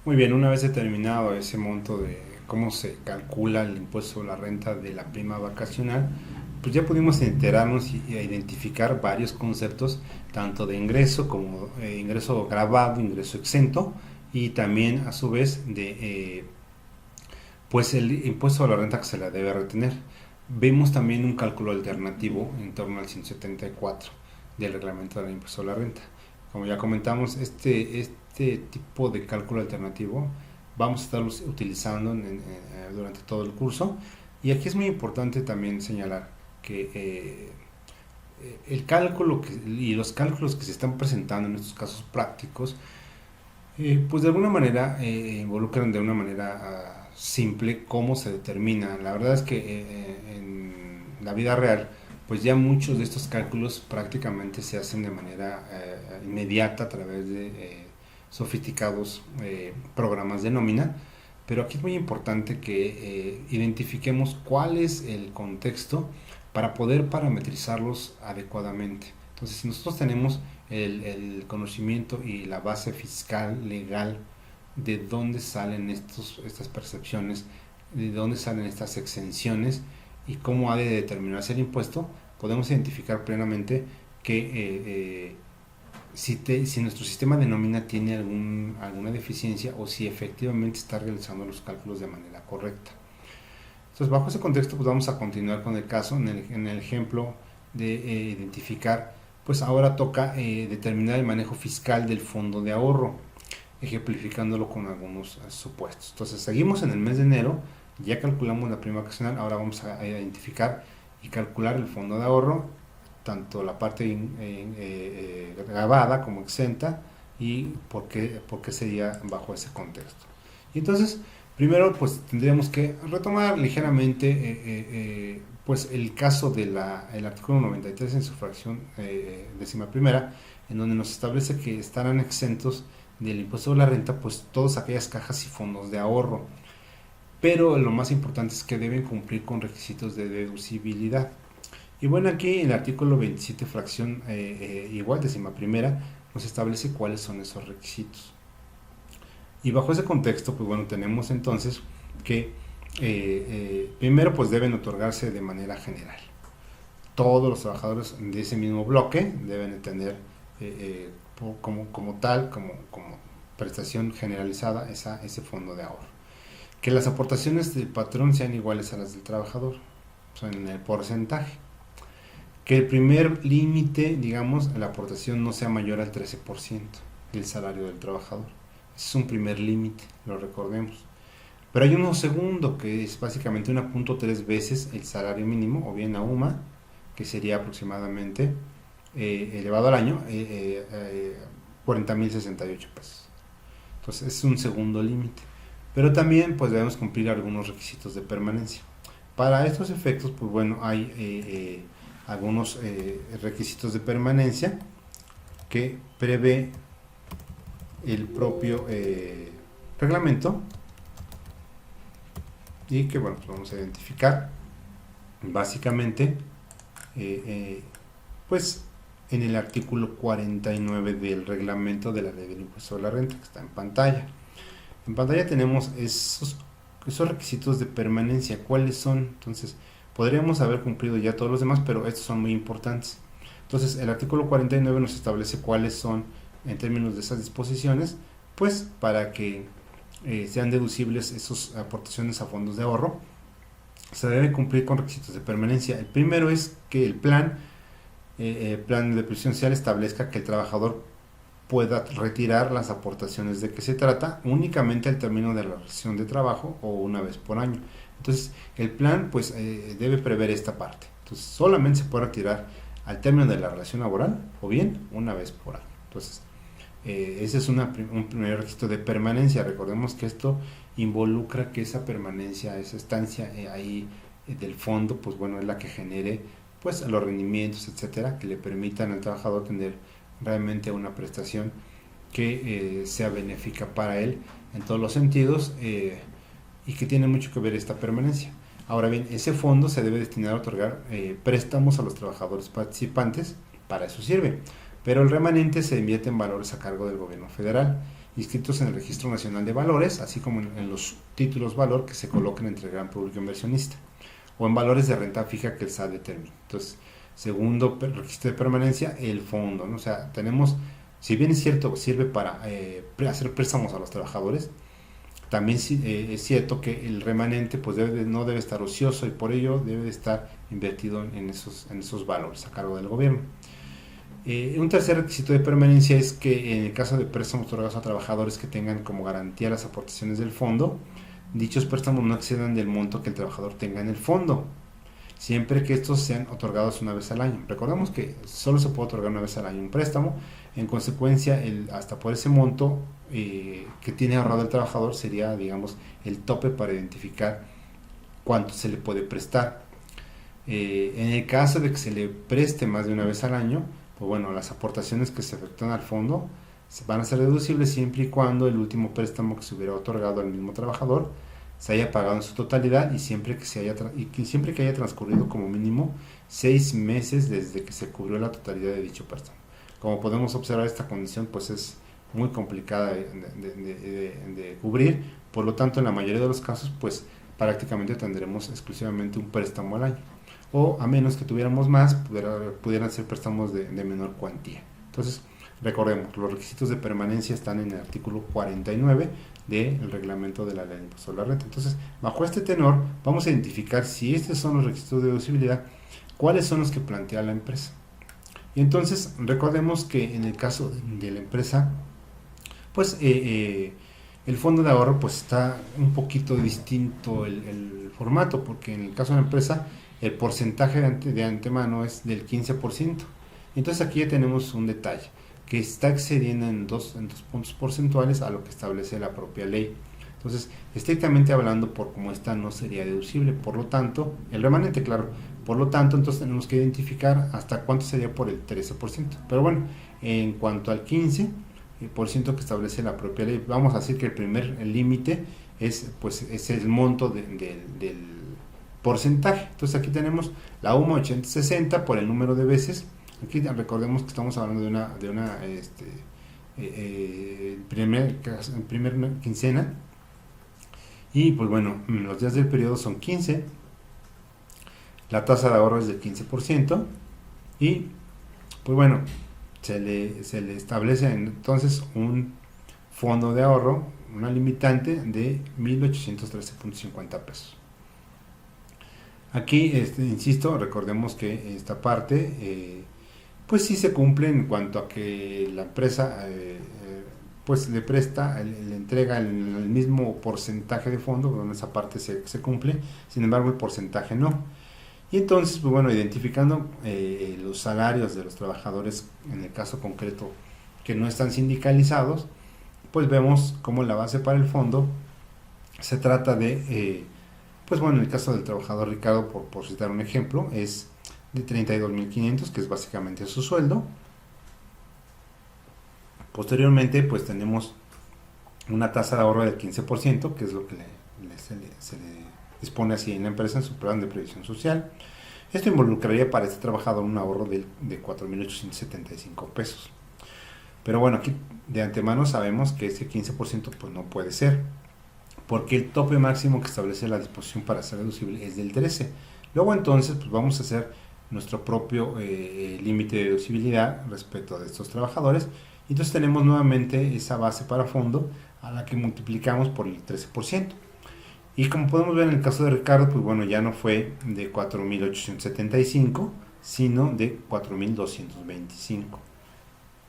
Muy bien, una vez determinado ese monto de cómo se calcula el impuesto a la renta de la prima vacacional, pues ya pudimos enterarnos y identificar varios conceptos, tanto de ingreso como ingreso grabado, ingreso exento, y también a su vez de pues el impuesto a la renta que se la debe retener. Vemos también un cálculo alternativo en torno al 174 del reglamento del impuesto a la renta. Como ya comentamos, este tipo de cálculo alternativo vamos a estarlos utilizando durante todo el curso. Y aquí es muy importante también señalar que el cálculo y los cálculos que se están presentando en estos casos prácticos, pues de alguna manera involucran de una manera simple cómo se determina. La verdad es que en la vida real, pues ya muchos de estos cálculos prácticamente se hacen de manera inmediata a través de sofisticados programas de nómina, pero aquí es muy importante que identifiquemos cuál es el contexto para poder parametrizarlos adecuadamente. Entonces, si nosotros tenemos el conocimiento y la base fiscal, legal, de dónde salen estas percepciones, de dónde salen estas exenciones y cómo ha de determinarse el impuesto, podemos identificar plenamente que si nuestro sistema de nómina tiene alguna deficiencia o si efectivamente está realizando los cálculos de manera correcta. Entonces, bajo ese contexto, pues vamos a continuar con el caso, en el ejemplo de identificar, pues ahora toca determinar el manejo fiscal del fondo de ahorro, ejemplificándolo con algunos supuestos. Entonces, seguimos en el mes de enero, ya calculamos la prima vacacional, ahora vamos a identificar y calcular el fondo de ahorro, tanto la parte grabada como exenta, y por qué sería bajo ese contexto. Y entonces, primero, pues tendríamos que retomar ligeramente pues el caso del artículo 93 en su fracción décima primera, en donde nos establece que estarán exentos del impuesto de la renta pues todas aquellas cajas y fondos de ahorro, pero lo más importante es que deben cumplir con requisitos de deducibilidad. Y bueno, aquí en el artículo 27 fracción igual décima primera nos establece cuáles son esos requisitos. Y bajo ese contexto, pues bueno, tenemos entonces que primero pues deben otorgarse de manera general. Todos los trabajadores de ese mismo bloque deben tener como tal, como prestación generalizada ese fondo de ahorro. Que las aportaciones del patrón sean iguales a las del trabajador, son en el porcentaje. Que el primer límite, digamos, la aportación no sea mayor al 13% del salario del trabajador. Ese es un primer límite, lo recordemos. Pero hay uno segundo, que es básicamente 1.3 veces el salario mínimo, o bien la UMA, que sería aproximadamente, elevado al año, 40.068 pesos. Entonces es un segundo límite. Pero también pues debemos cumplir algunos requisitos de permanencia. Para estos efectos, pues bueno, hay algunos requisitos de permanencia que prevé el propio reglamento y que bueno, pues vamos a identificar básicamente pues en el artículo 49 del reglamento de la ley del impuesto a la renta, que está en pantalla. En pantalla tenemos esos requisitos de permanencia. ¿Cuáles son? Entonces, podríamos haber cumplido ya todos los demás, pero estos son muy importantes. Entonces, el artículo 49 nos establece cuáles son, en términos de esas disposiciones, pues para que sean deducibles esas aportaciones a fondos de ahorro, se debe cumplir con requisitos de permanencia. El primero es que el plan de previsión social establezca que el trabajador pueda retirar las aportaciones de que se trata únicamente al término de la relación de trabajo o una vez por año. Entonces, el plan pues debe prever esta parte. Entonces, solamente se puede retirar al término de la relación laboral o bien una vez por año. Entonces, ese es un primer requisito de permanencia. Recordemos que esto involucra que esa permanencia, esa estancia ahí del fondo, pues bueno, es la que genere pues los rendimientos, etcétera, que le permitan al trabajador tener realmente una prestación que sea benéfica para él en todos los sentidos y que tiene mucho que ver esta permanencia. Ahora bien, ese fondo se debe destinar a otorgar préstamos a los trabajadores participantes, para eso sirve, pero el remanente se invierte en valores a cargo del gobierno federal inscritos en el Registro Nacional de Valores, así como en los títulos valor que se coloquen entre el gran público inversionista, o en valores de renta fija que el SAT determine. Entonces, segundo requisito de permanencia, el fondo, ¿no? O sea, tenemos, si bien es cierto, sirve para hacer préstamos a los trabajadores, también es cierto que el remanente pues no debe estar ocioso y por ello debe de estar invertido en esos valores a cargo del gobierno. Un tercer requisito de permanencia es que en el caso de préstamos otorgados a trabajadores que tengan como garantía las aportaciones del fondo, dichos préstamos no excedan del monto que el trabajador tenga en el fondo, siempre que estos sean otorgados una vez al año. Recordemos que solo se puede otorgar una vez al año un préstamo, en consecuencia hasta por ese monto que tiene ahorrado el trabajador sería, digamos, el tope para identificar cuánto se le puede prestar. En el caso de que se le preste más de una vez al año, pues bueno, las aportaciones que se efectúan al fondo van a ser deducibles siempre y cuando el último préstamo que se hubiera otorgado al mismo trabajador se haya pagado en su totalidad y siempre que haya transcurrido como mínimo 6 meses desde que se cubrió la totalidad de dicho préstamo. Como podemos observar, esta condición pues es muy complicada de cubrir, por lo tanto en la mayoría de los casos pues prácticamente tendremos exclusivamente un préstamo al año, o a menos que tuviéramos más, pudieran ser préstamos de menor cuantía. Entonces, recordemos, los requisitos de permanencia están en el artículo 49 del reglamento de la ley de impuesto a la renta. Entonces, bajo este tenor, vamos a identificar si estos son los requisitos de deducibilidad, cuáles son los que plantea la empresa. Y entonces, recordemos que en el caso de la empresa, pues el fondo de ahorro pues está un poquito distinto el formato, porque en el caso de la empresa el porcentaje de antemano es del 15%. Entonces aquí ya tenemos un detalle, que está excediendo en dos puntos porcentuales a lo que establece la propia ley. Entonces, estrictamente hablando, por como esta no sería deducible, por lo tanto, el remanente, claro, por lo tanto, entonces tenemos que identificar hasta cuánto sería por el 13%. Pero bueno, en cuanto al 15% que establece la propia ley, vamos a decir que el límite es el monto del porcentaje. Entonces aquí tenemos la UMA 80-60 por el número de veces. Aquí recordemos que estamos hablando de una primer quincena, y pues bueno, los días del periodo son 15, la tasa de ahorro es del 15%, y pues bueno, se le establece entonces un fondo de ahorro, una limitante de 1.813.50 pesos. Aquí, insisto, recordemos que esta parte pues sí se cumple en cuanto a que la empresa pues le presta, le entrega el mismo porcentaje de fondo, donde esa parte se cumple, sin embargo el porcentaje no. Y entonces, pues bueno, identificando los salarios de los trabajadores, en el caso concreto que no están sindicalizados, pues vemos como la base para el fondo se trata de, pues bueno, en el caso del trabajador Ricardo, por citar un ejemplo, es de 32.500, que es básicamente su sueldo. Posteriormente, pues tenemos una tasa de ahorro del 15%, que es lo que se le dispone así en la empresa en su plan de previsión social. Esto involucraría para este trabajador un ahorro de 4.875 pesos. Pero bueno, aquí de antemano sabemos que ese 15% pues no puede ser, porque el tope máximo que establece la disposición para ser deducible es del 13%. Luego entonces pues vamos a hacer nuestro propio límite de deducibilidad respecto de estos trabajadores. Entonces tenemos nuevamente esa base para fondo a la que multiplicamos por el 13%. Y como podemos ver en el caso de Ricardo, pues bueno, ya no fue de 4.875, sino de 4.225.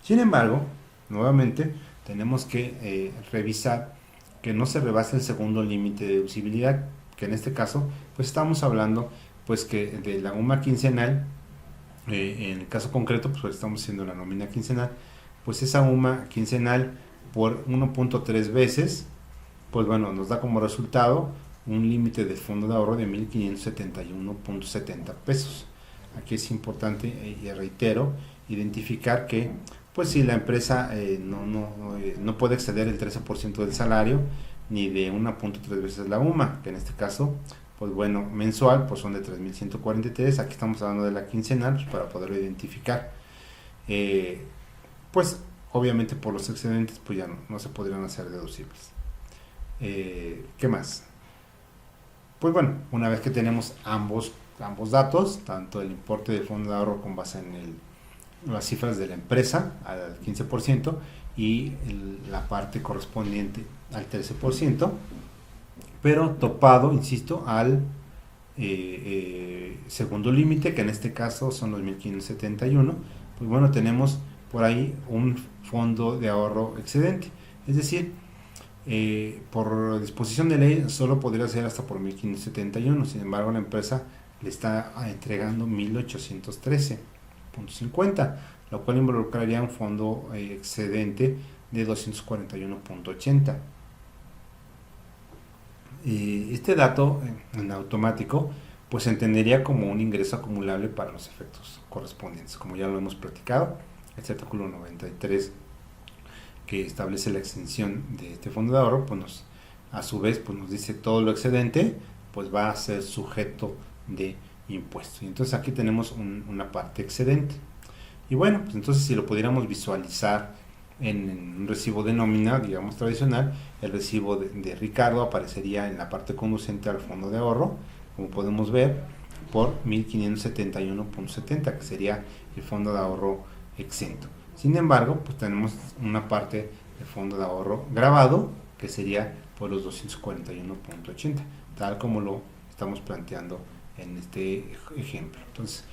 Sin embargo, nuevamente tenemos que revisar que no se rebase el segundo límite de deducibilidad, que en este caso pues estamos hablando pues que de la UMA quincenal, en el caso concreto pues estamos haciendo la nómina quincenal, pues esa UMA quincenal por 1.3 veces, pues bueno, nos da como resultado un límite de fondo de ahorro de 1.571.70 pesos. Aquí es importante, y reitero, identificar que pues si la empresa no puede exceder el 13% del salario, ni de 1.3 veces la UMA, que en este caso pues bueno, mensual pues son de 3.143, aquí estamos hablando de la quincenal, pues para poderlo identificar. Pues obviamente por los excedentes pues ya no se podrían hacer deducibles. ¿Qué más? Pues bueno, una vez que tenemos ambos datos, tanto el importe del fondo de ahorro con base en las cifras de la empresa al 15% y la parte correspondiente al 13%, pero topado, insisto, al segundo límite, que en este caso son los 1571, pues bueno, tenemos por ahí un fondo de ahorro excedente, es decir, por disposición de ley solo podría ser hasta por 1571, sin embargo la empresa le está entregando 1813.50, lo cual involucraría un fondo excedente de 241.80. Este dato en automático pues se entendería como un ingreso acumulable para los efectos correspondientes, como ya lo hemos platicado. Este artículo 93 que establece la exención de este fondo de ahorro, pues a su vez pues nos dice todo lo excedente pues va a ser sujeto de impuestos. Y entonces aquí tenemos una parte excedente. Y bueno, pues entonces si lo pudiéramos visualizar en un recibo de nómina, digamos tradicional, el recibo de Ricardo aparecería en la parte conducente al fondo de ahorro, como podemos ver, por 1571.70, que sería el fondo de ahorro exento. Sin embargo, pues tenemos una parte de fondo de ahorro grabado, que sería por los 241.80, tal como lo estamos planteando en este ejemplo. Entonces,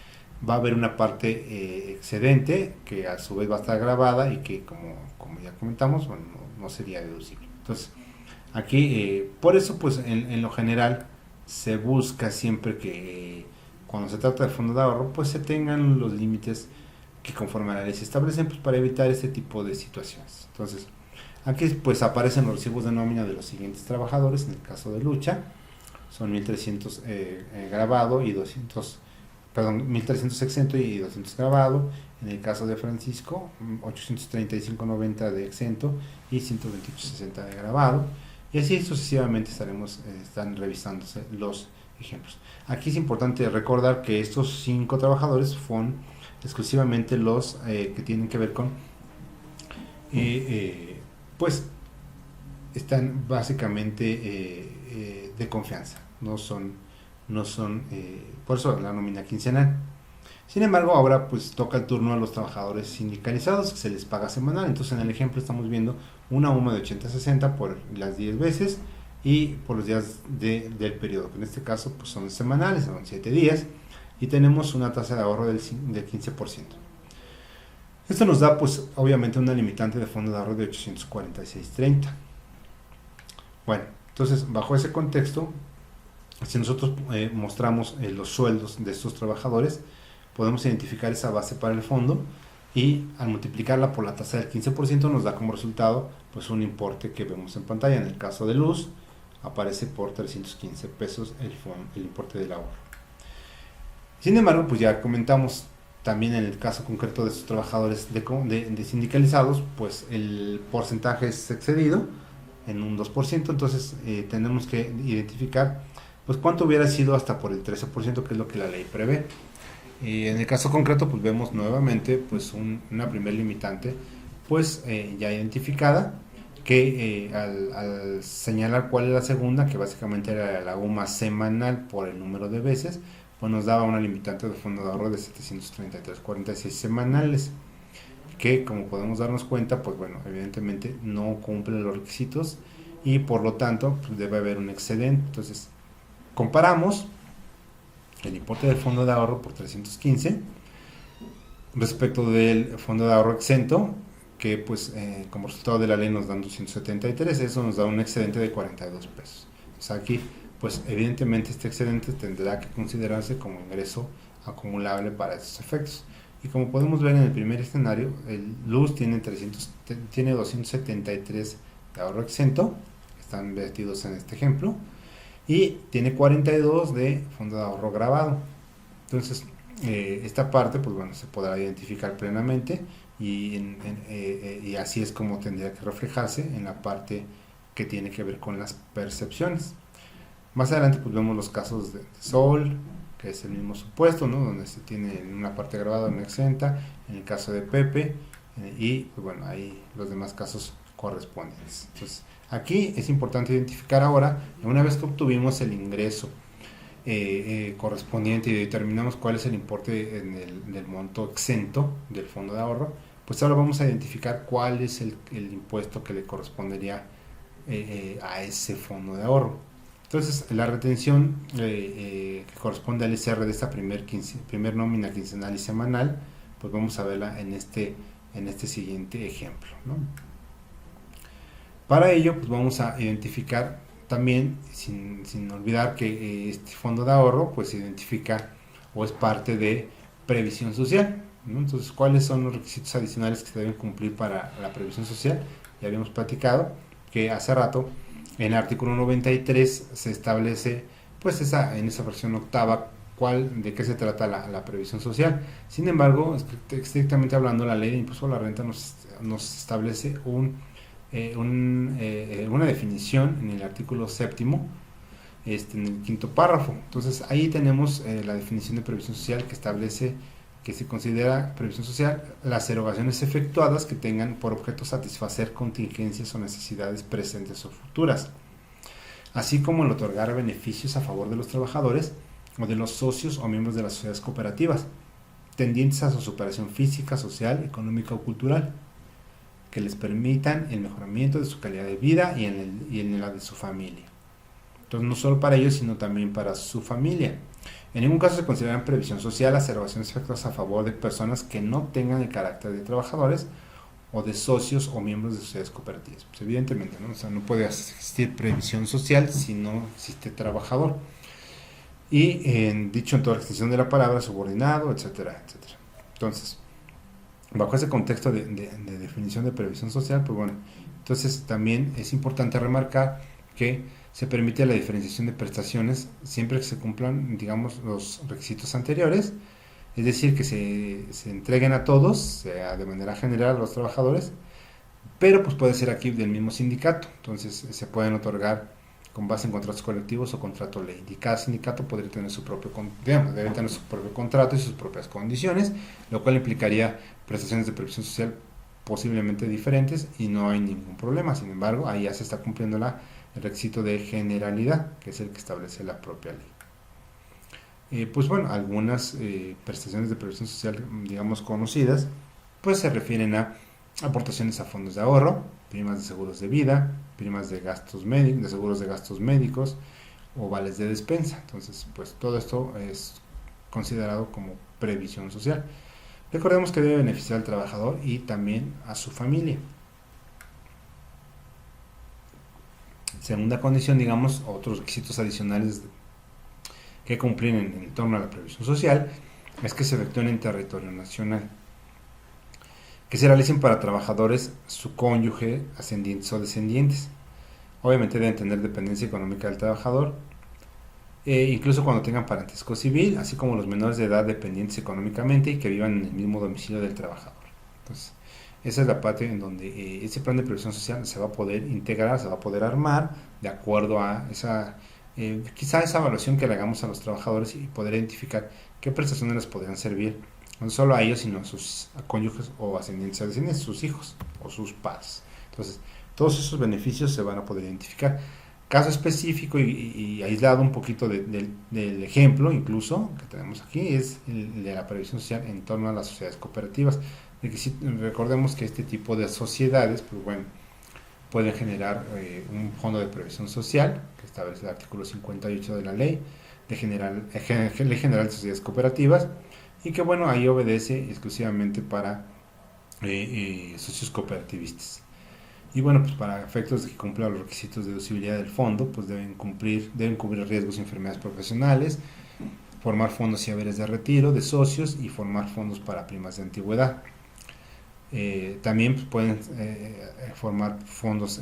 va a haber una parte excedente que a su vez va a estar grabada y que como ya comentamos, bueno, no sería deducible. Entonces, aquí, por eso, pues en lo general se busca siempre que cuando se trata de fondo de ahorro, pues se tengan los límites que conforme a la ley se establecen, pues para evitar este tipo de situaciones. Entonces, aquí pues aparecen los recibos de nómina de los siguientes trabajadores. En el caso de Lucha son 1300 grabado y 1300 exento y 200 grabado. En el caso de Francisco, 835.90 de exento y 128.60 de grabado. Y así sucesivamente están revisándose los ejemplos. Aquí es importante recordar que estos 5 trabajadores son exclusivamente los que tienen que ver con pues están básicamente de confianza, no son por eso la nómina quincenal. Sin embargo, ahora pues toca el turno a los trabajadores sindicalizados, que se les paga semanal. Entonces en el ejemplo estamos viendo una UMA de 80-60 por las 10 veces y por los días del periodo, que en este caso pues son semanales, son 7 días, y tenemos una tasa de ahorro del 15%. Esto nos da pues obviamente una limitante de fondo de ahorro de 846.30. Bueno, entonces bajo ese contexto, si nosotros mostramos los sueldos de estos trabajadores, podemos identificar esa base para el fondo y al multiplicarla por la tasa del 15% nos da como resultado pues un importe que vemos en pantalla. En el caso de luz aparece por 315 pesos el importe del ahorro. Sin embargo, pues ya comentamos también en el caso concreto de estos trabajadores de sindicalizados, pues el porcentaje es excedido en un 2%, entonces tenemos que identificar pues cuánto hubiera sido hasta por el 13%, que es lo que la ley prevé. En el caso concreto pues vemos nuevamente pues una primer limitante pues ya identificada, que al señalar cuál es la segunda, que básicamente era la UMA semanal por el número de veces, pues nos daba una limitante de fondo de ahorro de 733.46 semanales, que como podemos darnos cuenta, pues bueno, evidentemente no cumple los requisitos y por lo tanto pues debe haber un excedente. Entonces comparamos el importe del fondo de ahorro por 315 respecto del fondo de ahorro exento, que pues como resultado de la ley nos dan 273, eso nos da un excedente de 42 pesos. O sea, aquí pues evidentemente este excedente tendrá que considerarse como ingreso acumulable para estos efectos. Y como podemos ver en el primer escenario, el luz tiene 273 de ahorro exento, están vertidos en este ejemplo, y tiene 42 de fondo de ahorro grabado. Entonces esta parte pues bueno se podrá identificar plenamente y así es como tendría que reflejarse en la parte que tiene que ver con las percepciones. Más adelante pues vemos los casos de Sol, que es el mismo supuesto, ¿no? Donde se tiene una parte grabada, una exenta. En el caso de Pepe, y pues bueno, ahí los demás casos correspondientes. Entonces, aquí es importante identificar ahora, una vez que obtuvimos el ingreso correspondiente y determinamos cuál es el importe del monto exento del fondo de ahorro, pues ahora vamos a identificar cuál es el impuesto que le correspondería a ese fondo de ahorro. Entonces, la retención que corresponde al ISR de esta primer nómina quincenal y semanal, pues vamos a verla en este siguiente ejemplo, ¿no? Para ello, pues vamos a identificar también, sin olvidar que este fondo de ahorro, pues se identifica o es parte de previsión social, ¿no? Entonces, ¿cuáles son los requisitos adicionales que se deben cumplir para la previsión social? Ya habíamos platicado que hace rato en el artículo 93 se establece, pues en esa versión octava, de qué se trata la previsión social. Sin embargo, estrictamente hablando, la ley de impuesto a la renta nos establece una definición en el artículo séptimo, en el quinto párrafo. Entonces ahí tenemos la definición de previsión social que establece que se considera previsión social las erogaciones efectuadas que tengan por objeto satisfacer contingencias o necesidades presentes o futuras, así como el otorgar beneficios a favor de los trabajadores o de los socios o miembros de las sociedades cooperativas, tendientes a su superación física, social, económica o cultural, que les permitan el mejoramiento de su calidad de vida y en la de su familia. Entonces, no solo para ellos, sino también para su familia. En ningún caso se consideran previsión social las erogaciones efectuadas a favor de personas que no tengan el carácter de trabajadores o de socios o miembros de sociedades cooperativas. Pues evidentemente, ¿no? O sea, no puede existir previsión social si no existe trabajador. Y dicho en toda la extensión de la palabra, subordinado, etcétera, etcétera. Entonces, bajo ese contexto de definición de previsión social, pues bueno, entonces también es importante remarcar que se permite la diferenciación de prestaciones siempre que se cumplan, digamos, los requisitos anteriores, es decir, que se entreguen a todos, sea de manera general a los trabajadores, pero pues puede ser aquí del mismo sindicato, entonces se pueden otorgar con base en contratos colectivos o contrato ley. Y cada sindicato podría tener debe tener su propio contrato y sus propias condiciones, lo cual implicaría prestaciones de previsión social posiblemente diferentes y no hay ningún problema. Sin embargo, ahí ya se está cumpliendo el requisito de generalidad, que es el que establece la propia ley. Pues bueno, algunas prestaciones de previsión social, digamos, conocidas, pues se refieren a aportaciones a fondos de ahorro, primas de seguros de vida, primas de gastos de seguros de gastos médicos o vales de despensa. Entonces, pues todo esto es considerado como previsión social. Recordemos que debe beneficiar al trabajador y también a su familia. Segunda condición, digamos, otros requisitos adicionales que cumplir en torno a la previsión social es que se efectúen en territorio nacional, que se realicen para trabajadores, su cónyuge, ascendientes o descendientes. Obviamente deben tener dependencia económica del trabajador, incluso cuando tengan parentesco civil, así como los menores de edad dependientes económicamente y que vivan en el mismo domicilio del trabajador. Entonces, esa es la parte en donde ese plan de previsión social se va a poder integrar, se va a poder armar de acuerdo a quizá esa evaluación que le hagamos a los trabajadores y poder identificar qué prestaciones les podrían servir, no solo a ellos, sino a sus cónyuges o ascendientes, sus hijos o sus padres. Entonces, todos esos beneficios se van a poder identificar. Caso específico y aislado un poquito del ejemplo incluso que tenemos aquí es el de la previsión social en torno a las sociedades cooperativas. Recordemos que este tipo de sociedades, pues bueno, pueden generar un fondo de previsión social que establece el artículo 58 de la Ley General de Sociedades Cooperativas, y que bueno, ahí obedece exclusivamente para socios cooperativistas. Y bueno, pues para efectos de que cumpla los requisitos de deducibilidad del fondo, pues deben cubrir riesgos y enfermedades profesionales, formar fondos y haberes de retiro de socios y formar fondos para primas de antigüedad. También pues, pueden formar fondos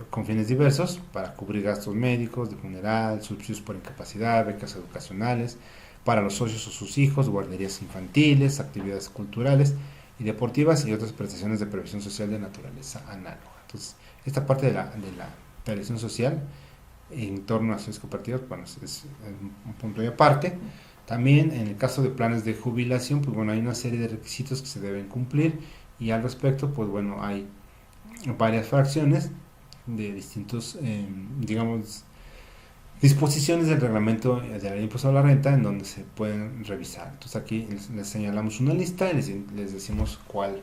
con fines diversos para cubrir gastos médicos, de funeral, subsidios por incapacidad, becas educacionales para los socios o sus hijos, guarderías infantiles, actividades culturales y deportivas y otras prestaciones de previsión social de naturaleza análoga. Entonces, esta parte de la previsión social en torno a las sociedades cooperativas, bueno, es un punto de aparte. También en el caso de planes de jubilación, pues bueno, hay una serie de requisitos que se deben cumplir Y al respecto, pues bueno, hay varias fracciones de distintos, digamos, disposiciones del reglamento de la ley de impuesto a la renta en donde se pueden revisar. Entonces aquí les señalamos una lista y les decimos cuál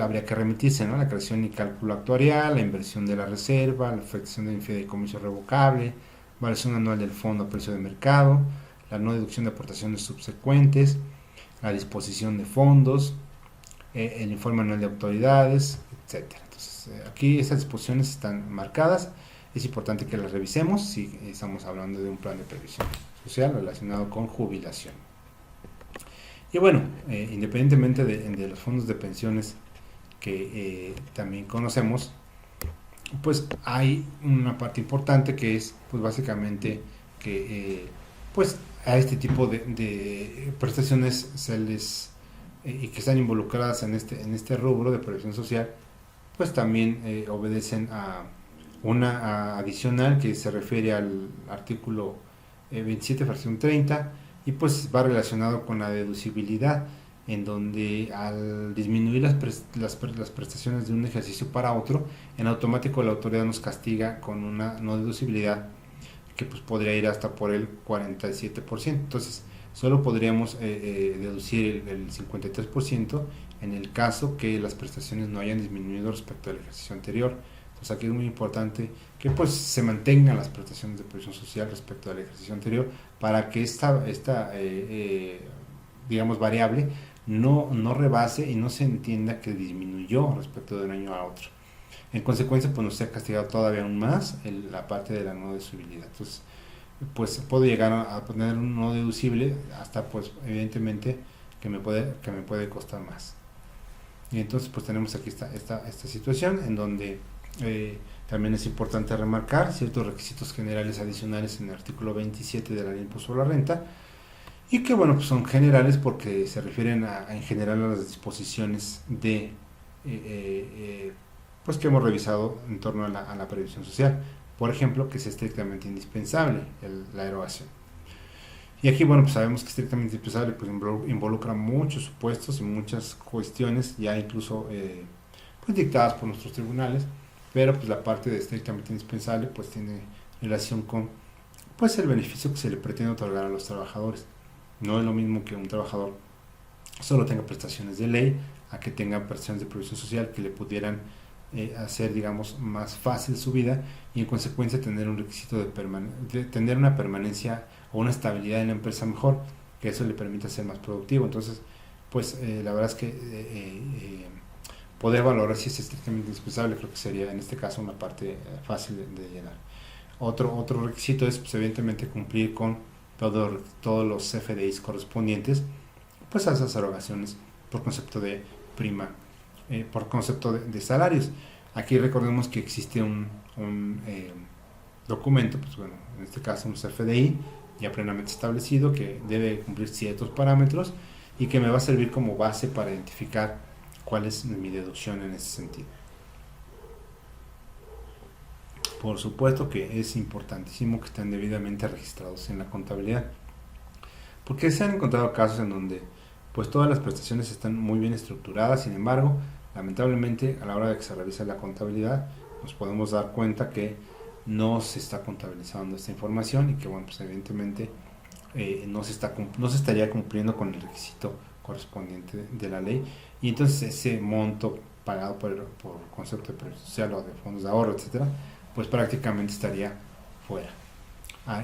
habría que remitirse, ¿no? La creación y cálculo actuarial, la inversión de la reserva, la afectación del fideicomiso revocable, variación anual del fondo a precio de mercado, la no deducción de aportaciones subsecuentes, la disposición de fondos, el informe anual de autoridades, etcétera. Entonces, aquí esas disposiciones están marcadas. Es importante que las revisemos si estamos hablando de un plan de previsión social relacionado con jubilación. Y bueno, independientemente de los fondos de pensiones que también conocemos, pues hay una parte importante que es pues básicamente que pues a este tipo de prestaciones se les y que están involucradas en este rubro de previsión social, pues también obedecen a una adicional que se refiere al artículo 27, fracción 30, y pues va relacionado con la deducibilidad, en donde al disminuir las prestaciones de un ejercicio para otro, en automático la autoridad nos castiga con una no deducibilidad que pues podría ir hasta por el 47%. Entonces, solo podríamos deducir el 53% en el caso que las prestaciones no hayan disminuido respecto al ejercicio anterior. Entonces, aquí es muy importante que pues se mantengan las prestaciones de previsión social respecto al ejercicio anterior para que esta digamos, variable no rebase y no se entienda que disminuyó respecto de un año a otro. En consecuencia, pues nos se ha castigado todavía aún más la parte de la no deducibilidad. Entonces, pues puedo llegar a poner un no deducible hasta, pues, evidentemente, que me puede costar más. Y entonces, pues tenemos aquí esta situación en donde también es importante remarcar ciertos requisitos generales adicionales en el artículo 27 de la ley de impuesto a la renta, y que, bueno, pues son generales porque se refieren en general a las disposiciones de pues que hemos revisado en torno a la previsión social. Por ejemplo, que es estrictamente indispensable la erogación. Y aquí, bueno, pues sabemos que estrictamente indispensable pues involucra muchos supuestos y muchas cuestiones, ya incluso pues dictadas por nuestros tribunales, pero pues la parte de estrictamente indispensable pues tiene relación con pues el beneficio que se le pretende otorgar a los trabajadores. No es lo mismo que un trabajador solo tenga prestaciones de ley a que tenga prestaciones de previsión social que le pudieran hacer, digamos, más fácil su vida y en consecuencia tener un requisito de tener una permanencia o una estabilidad en la empresa mejor, que eso le permita ser más productivo. Entonces, pues la verdad es que poder valorar si es estrictamente indispensable creo que sería en este caso una parte fácil de llenar. Otro requisito es, pues, evidentemente cumplir con todos los CFDIs correspondientes pues a esas erogaciones por concepto de prima, por concepto de salarios. Aquí recordemos que existe un documento, pues bueno, en este caso un CFDI ya plenamente establecido que debe cumplir ciertos parámetros y que me va a servir como base para identificar cuál es mi deducción en ese sentido. Por supuesto que es importantísimo que estén debidamente registrados en la contabilidad, porque se han encontrado casos en donde pues todas las prestaciones están muy bien estructuradas, sin embargo, lamentablemente a la hora de que se revisa la contabilidad nos podemos dar cuenta que no se está contabilizando esta información y que, bueno, pues evidentemente no se estaría cumpliendo con el requisito correspondiente de la ley, y entonces ese monto pagado por concepto de previsión social o de fondos de ahorro, etcétera, pues prácticamente estaría fuera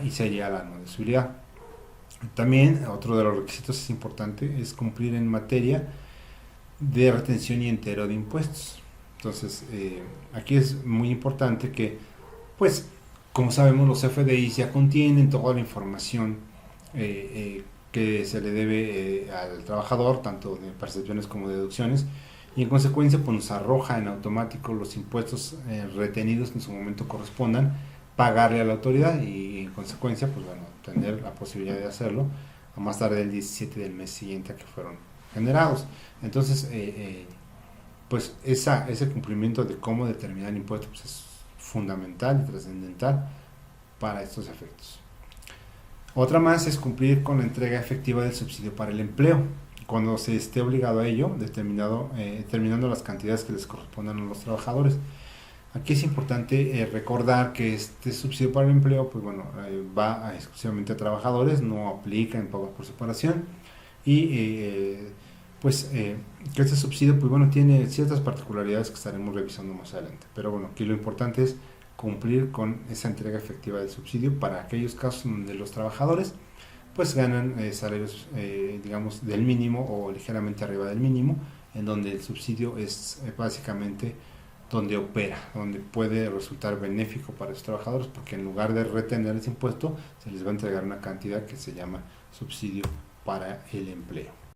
y sería la no deducibilidad. También otro de los requisitos es importante es cumplir en materia de retención y entero de impuestos. Entonces aquí es muy importante que, pues, como sabemos, los FDIs ya contienen toda la información que se le debe al trabajador, tanto de percepciones como de deducciones, y en consecuencia pues nos arroja en automático los impuestos retenidos que en su momento correspondan, pagarle a la autoridad y en consecuencia pues bueno, tener la posibilidad de hacerlo a más tarde del 17 del mes siguiente a que fueron generados. Entonces pues ese cumplimiento de cómo determinar el impuesto pues es fundamental y trascendental para estos efectos. Otra más es cumplir con la entrega efectiva del subsidio para el empleo. cuando se esté obligado a ello, determinando las cantidades que les correspondan a los trabajadores. Aquí es importante recordar que este subsidio para el empleo, pues bueno, va exclusivamente a trabajadores, no aplica en pago por separación, y que este subsidio, pues bueno, tiene ciertas particularidades que estaremos revisando más adelante. Pero bueno, aquí lo importante es cumplir con esa entrega efectiva del subsidio para aquellos casos donde los trabajadores pues ganan salarios, digamos, del mínimo o ligeramente arriba del mínimo, en donde el subsidio es básicamente donde opera, donde puede resultar benéfico para los trabajadores, porque en lugar de retener ese impuesto, se les va a entregar una cantidad que se llama subsidio para el empleo.